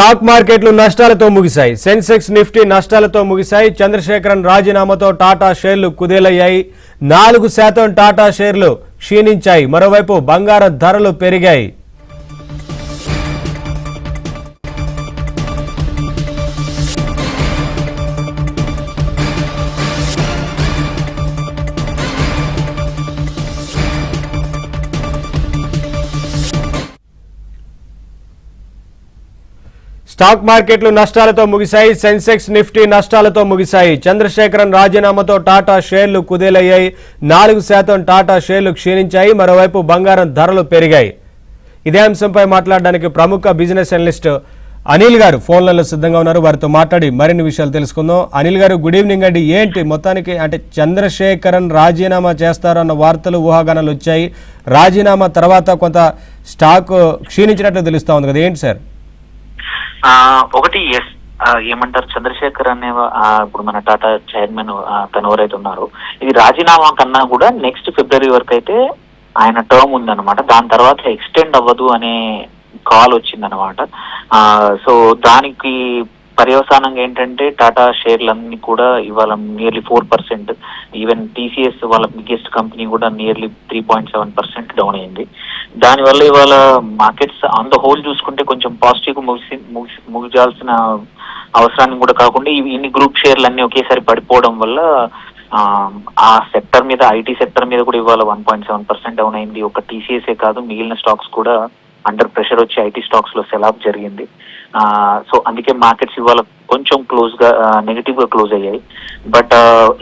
Stock మార్కెట్లు నష్టాలతో ముగిశాయి. సెన్సెక్స్ నిఫ్టీ నష్టాలతో ముగిశాయి. చంద్రశేఖరన్ రాజీనామాతో టాటా షేర్లు కుదేలయ్యాయి. 4% టాటా షేర్లు క్షీణించాయి. మరోవైపు బంగారం ధరలు పెరిగాయి. స్టాక్ మార్కెట్లు నష్టాలతో ముగిశాయి. సెన్సెక్స్ నిఫ్టీ నష్టాలతో ముగిశాయి. చంద్రశేఖరన్ రాజీనామాతో టాటా షేర్లు కుదేలయ్యాయి. 4% టాటా షేర్లు క్షీణించాయి. మరోవైపు బంగారం ధరలు పెరిగాయి. ఇదే అంశంపై మాట్లాడడానికి ప్రముఖ బిజినెస్ అనలిస్ట్ అనిల్ గారు ఫోన్లలో సిద్ధంగా ఉన్నారు. వారితో మాట్లాడి మరిన్ని విషయాలు తెలుసుకుందాం. అనిల్ గారు, గుడ్ ఈవినింగ్ అండి. ఏంటి మొత్తానికి అంటే చంద్రశేఖరన్ రాజీనామా చేస్తారన్న వార్తలు, ఊహాగానాలు వచ్చాయి. రాజీనామా తర్వాత కొంత స్టాక్ క్షీణించినట్లు తెలుస్తా ఉంది కదా, ఏంటి సార్? ఒకటి ఏమంటారు, చంద్రశేఖర్ అనే ఇప్పుడు మన టాటా చైర్మన్ తను ఎవరైతే ఉన్నారో, ఇది రాజీనామా కన్నా కూడా నెక్స్ట్ ఫిబ్రవరి వరకు అయితే ఆయన టర్మ్ ఉందన్నమాట. దాని తర్వాత ఎక్స్టెండ్ అవ్వదు అనే కాల్ వచ్చిందనమాట. సో దానికి పర్యవసానంగా ఏంటంటే టాటా షేర్లన్నీ కూడా ఇవాళ నియర్లీ 4%, ఈవెన్ టీసీఎస్ వాళ్ళ బిగ్గెస్ట్ కంపెనీ కూడా నియర్లీ 3.7% డౌన్ అయింది. దానివల్ల ఇవాళ మార్కెట్స్ ఆన్ ద హోల్ చూసుకుంటే కొంచెం పాజిటివ్ ముగిజాల్సిన అవసరాన్ని కూడా కాకుండా ఇన్ని గ్రూప్ షేర్లు అన్ని ఒకేసారి పడిపోవడం వల్ల ఆ సెక్టర్ మీద, ఐటీ సెక్టర్ మీద కూడా ఇవాళ 1.7% డౌన్ అయింది. ఒక టీసీఎస్ఏ కాదు, మిగిలిన స్టాక్స్ కూడా అండర్ ప్రెషర్ వచ్చి ఐటీ స్టాక్స్ లో సెల్ ఆఫ్ జరిగింది. సో అందుకే మార్కెట్స్ ఇవాళ కొంచెం నెగిటివ్ గా క్లోజ్ అయ్యాయి. బట్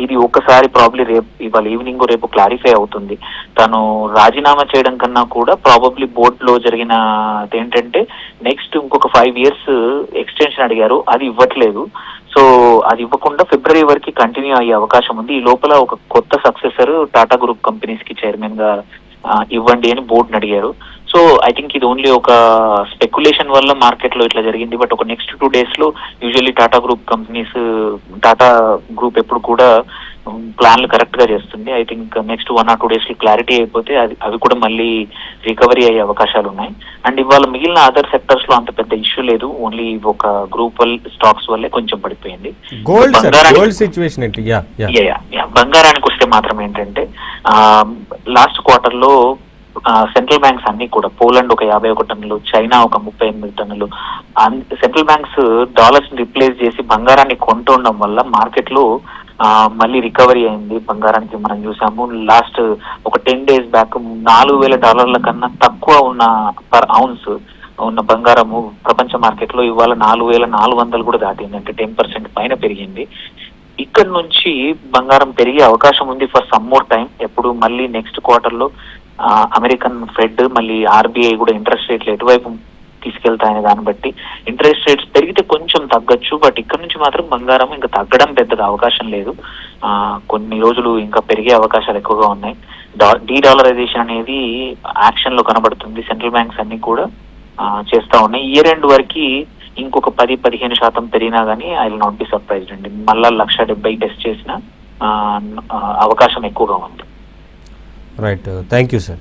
ఇది ఒకసారి ప్రాబ్లీ ఇవాళ ఈవినింగ్ రేపు క్లారిఫై అవుతుంది. తను రాజీనామా చేయడం కన్నా కూడా ప్రాబబ్లీ బోర్డ్ లో జరిగిన ఏంటంటే నెక్స్ట్ ఇంకొక 5 years ఎక్స్టెన్షన్ అడిగారు, అది ఇవ్వట్లేదు. సో అది ఇవ్వకుండా ఫిబ్రవరి వరకు కంటిన్యూ అయ్యే అవకాశం ఉంది. ఈ లోపల ఒక కొత్త సక్సెసర్ టాటా గ్రూప్ కంపెనీస్ కి చైర్మన్ గా ఇవ్వండి అని బోర్డుని అడిగారు. సో ఐ థింక్ ఇది ఓన్లీ ఒక స్పెక్యులేషన్ వల్ల మార్కెట్ లో ఇట్లా జరిగింది. బట్ ఒక నెక్స్ట్ 2 days లో యూజువల్లీ టాటా గ్రూప్ ఎప్పుడు కూడా ప్లాన్లు కరెక్ట్ గా చేస్తుంది. I think next 1 or 2 days clarity అయిపోతే అవి కూడా మళ్ళీ రికవరీ అయ్యే అవకాశాలు ఉన్నాయి. అండ్ ఇవాళ మిగిలిన అదర్ సెక్టర్స్ లో అంత పెద్ద ఇష్యూ లేదు, ఓన్లీ ఒక గ్రూప్ స్టాక్స్ వల్లే కొంచెం పడిపోయింది. బంగారానికి వస్తే మాత్రం ఏంటంటే లాస్ట్ క్వార్టర్ లో సెంట్రల్ బ్యాంక్స్ అన్ని కూడా, పోలాండ్ ఒక 51 టన్నులు, చైనా ఒక 38 టన్నులు, సెంట్రల్ బ్యాంక్స్ డాలర్స్ ని రిప్లేస్ చేసి బంగారాన్ని కొంటుండడం వల్ల మార్కెట్ లో మళ్ళీ రికవరీ అయింది. బంగారానికి మనం చూసాము లాస్ట్ ఒక 10 days బ్యాక్ $4,000 కన్నా తక్కువ ఉన్న పర్ ఔన్స్ ఉన్న బంగారము ప్రపంచ మార్కెట్ లో ఇవాళ 4,400 కూడా దాటింది. అంటే 10% పైన పెరిగింది. ఇక్కడ నుంచి బంగారం పెరిగే అవకాశం ఉంది ఫర్ సమ్ మోర్ టైం. ఎప్పుడు మళ్ళీ నెక్స్ట్ క్వార్టర్ లో అమెరికన్ ఫెడ్ మళ్ళీ ఆర్బీఐ కూడా ఇంట్రెస్ట్ రేట్లు ఎటువైపు తీసుకెళ్తాయనే దాన్ని బట్టి ఇంట్రెస్ట్ రేట్స్ పెరిగితే కొంచెం తగ్గొచ్చు. బట్ ఇక్కడ నుంచి మాత్రం బంగారం ఇంకా తగ్గడం పెద్దగా అవకాశం లేదు. కొన్ని రోజులు ఇంకా పెరిగే అవకాశాలు ఎక్కువగా ఉన్నాయి. డీడాలరైజేషన్ అనేది యాక్షన్ లో కనబడుతుంది. సెంట్రల్ బ్యాంక్స్ అన్ని కూడా చేస్తా ఉన్నాయి. ఇయర్ ఎండ్ వరకు ఇంకొక 10-15% పెరిగినా కానీ I will not be surprised అండి. మళ్ళా 170 టెస్ట్ చేసిన అవకాశం ఎక్కువగా ఉంది. Right, thank you sir.